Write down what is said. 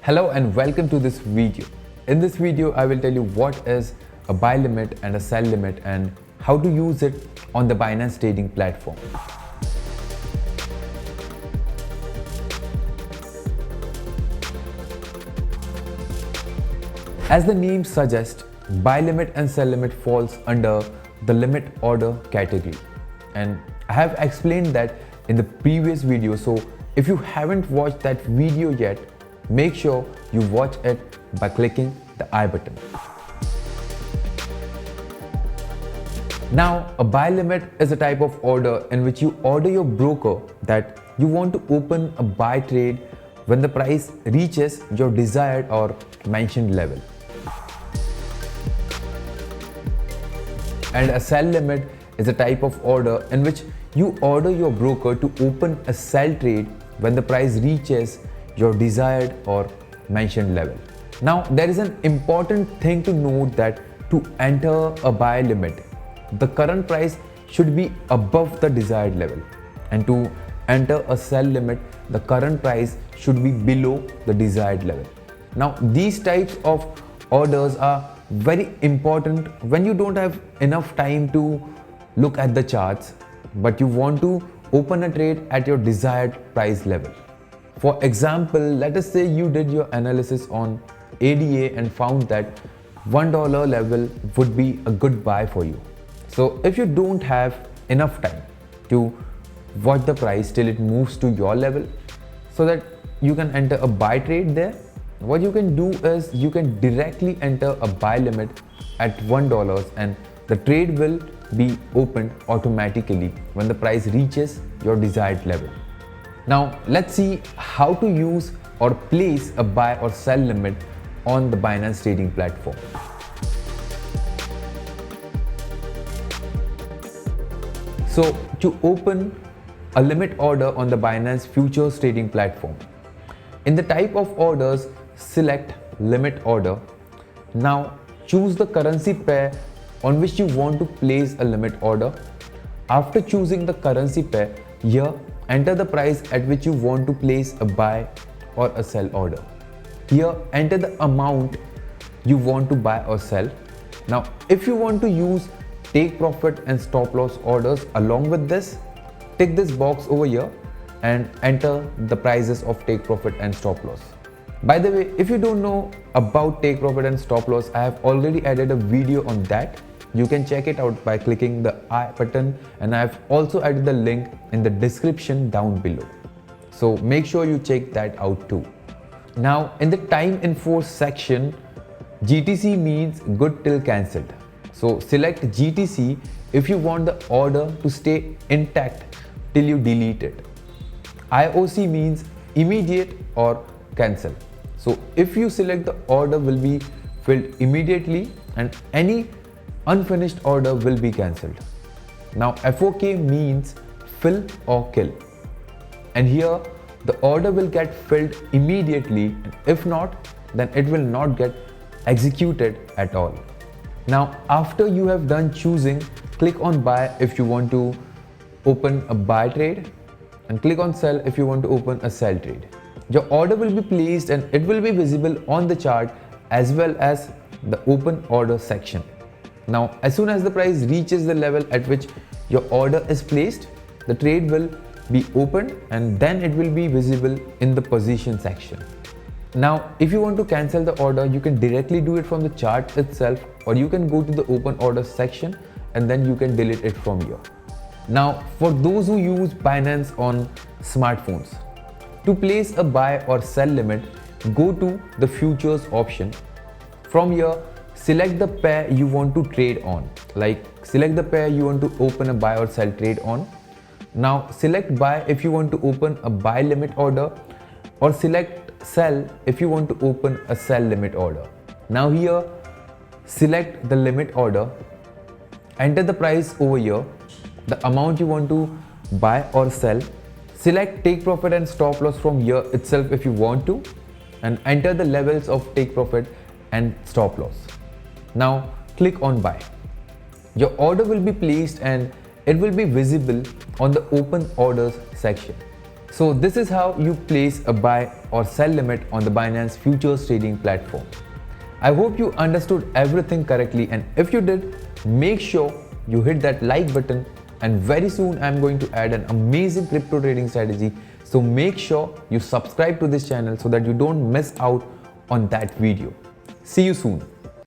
Hello and welcome to this video. In this video, I will tell you what is a buy limit and a sell limit and how to use it on the Binance trading platform. As the name suggests, buy limit and sell limit falls under the limit order category. And I have explained that in the previous video. So if you haven't watched that video yet, make sure you watch it by clicking the I button. Now, a buy limit is a type of order in which you order your broker that you want to open a buy trade when the price reaches your desired or mentioned level. And a sell limit is a type of order in which you order your broker to open a sell trade when the price reaches your desired or mentioned level. Now, there is an important thing to note that to enter a buy limit, the current price should be above the desired level, and to enter a sell limit, the current price should be below the desired level. Now, these types of orders are very important when you don't have enough time to look at the charts, but you want to open a trade at your desired price level. For example, let us say you did your analysis on ADA and found that $1 level would be a good buy for you. So if you don't have enough time to watch the price till it moves to your level so that you can enter a buy trade there, what you can do is you can directly enter a buy limit at $1 and the trade will be opened automatically when the price reaches your desired level. Now let's see how to use or place a buy or sell limit on the Binance trading platform. So to open a limit order on the Binance futures trading platform, in the type of orders, select limit order. Now choose the currency pair on which you want to place a limit order. After choosing the currency pair, here enter the price at which you want to place a buy or a sell order. Here enter the amount you want to buy or sell. Now if you want to use take profit and stop loss orders along with this, tick this box over here and enter the prices of take profit and stop loss. By the way, if you don't know about take profit and stop loss, I have already added a video on that. You can check it out by clicking the I button, and I have also added the link in the description down below. So make sure you check that out too. Now in the time info section, GTC means good till cancelled. So select GTC if you want the order to stay intact till you delete it. IOC means immediate or cancel. So if you select, the order will be filled immediately and any unfinished order will be cancelled. Now FOK means fill or kill, and here the order will get filled immediately, and if not, then it will not get executed at all. Now after you have done choosing, click on buy if you want to open a buy trade, and click on sell if you want to open a sell trade. Your order will be placed and it will be visible on the chart as well as the open order section. Now as soon as the price reaches the level at which your order is placed, the trade will be opened and then it will be visible in the position section. Now if you want to cancel the order, you can directly do it from the chart itself, or you can go to the open order section and then you can delete it from here. Now for those who use Binance on smartphones, to place a buy or sell limit, go to the futures option. From here, select the pair you want to trade on. Like select the pair you want to open a buy or sell trade on. Now select buy if you want to open a buy limit order, or select sell if you want to open a sell limit order. Now here, select the limit order, enter the price over here, the amount you want to buy or sell. Select take profit and stop loss from here itself if you want to, and enter the levels of take profit and stop loss. Now click on buy. Your order will be placed and it will be visible on the open orders section. So this is how you place a buy or sell limit on the Binance Futures trading platform. I hope you understood everything correctly, and if you did, make sure you hit that like button, and very soon I'm going to add an amazing crypto trading strategy. So make sure you subscribe to this channel so that you don't miss out on that video. See you soon.